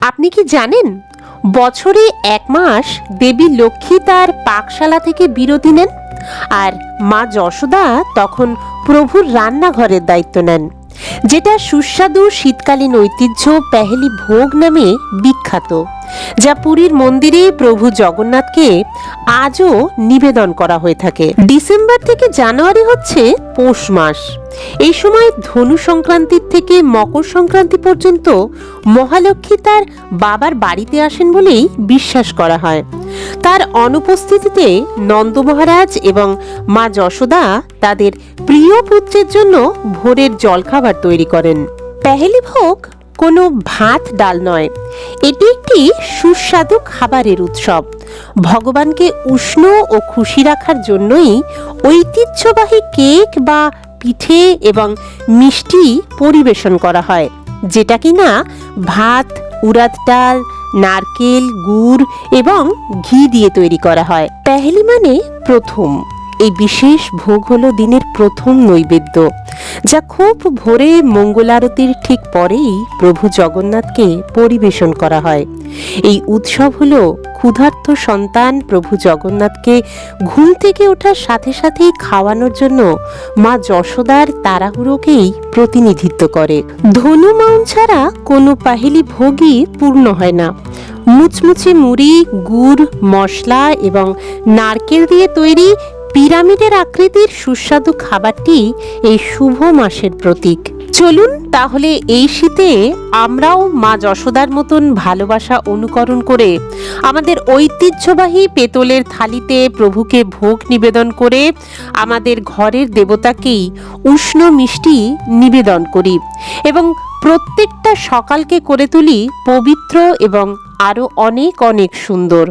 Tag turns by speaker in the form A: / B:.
A: আপনি কি জানেন, বছরে ১ মাস দেবী লক্ষ্মী তার পাকশালা থেকে বিরতি নেন, আর মা যশোদা তখন প্রভুর রান্নাঘরের দায়িত্ব নেন, যেটা সুস্বাদু শীতকালীন ঐতিহ্য পেহেলি ভোগ নামে বিখ্যাত, যা পুরীর মন্দিরে প্রভু জগন্নাথকে আজও নিবেদন করা হয়ে থাকে। ডিসেম্বর থেকে জানুয়ারি হচ্ছে পৌষ মাস। এই সময় ধনু সংক্রান্তির থেকে মকর সংক্রান্তি পর্যন্ত মহালক্ষ্মী তার বাবার বাড়িতে আসেন বলেই বিশ্বাস করা হয়। তার অনুপস্থিতিতে নন্দ মহারাজ এবং মা যশোদা তাদের প্রিয় পুত্রের জন্য ভোরের জলখাবার তৈরি করেন। পেহেলি ভোগ কোনো ভাত ডাল নয়, এটি একটি সুস্বাদু খাবারের উৎসব। ভগবানকে উষ্ণ ও খুশি রাখার জন্যই ঐতিহ্যবাহী কেক বা পিঠে এবং মিষ্টি পরিবেশন করা হয়, যেটা কিনা ভাত, উড়াদ ডাল, নারকেল, গুড় এবং ঘি দিয়ে তৈরি করা হয়। পেহেলি মানে প্রথম। এই বিশেষ ভোগ হলো দিনের প্রথম নৈবেদ্য, যা খুব ভোরে মঙ্গলারতির ঠিক পরেই প্রভু জগন্নাথকে পরিবেশন করা হয়। এই উৎসব হলো ক্ষুধার্ত সন্তান প্রভু জগন্নাথকে ঘুম থেকে ওঠার সাথে সাথেই খাওয়ানোর জন্য মা যশোদার তাড়াহুড়োকেই প্রতিনিধিত্ব করে। ধনু মাউন ছাড়া কোনো পেহেলি ভোগই পূর্ণ হয় না। মুচমুচে মুড়ি, গুড়, মশলা এবং নারকেল দিয়ে তৈরি পিরামিডের আকৃতির সুস্বাদু খাবারটি এই শুভ মাসের প্রতীক। চলুন তাহলে এই শীতে আমরাও মা যশোদার মতন ভালোবাসা অনুকরণ করে আমাদের ঐতিহ্যবাহী পেতলের থালিতে প্রভুকে ভোগ নিবেদন করে আমাদের ঘরের দেবতাকেই উষ্ণ মিষ্টি নিবেদন করি এবং প্রত্যেকটা সকালকে করে তুলি পবিত্র এবং আরো অনেক অনেক সুন্দর।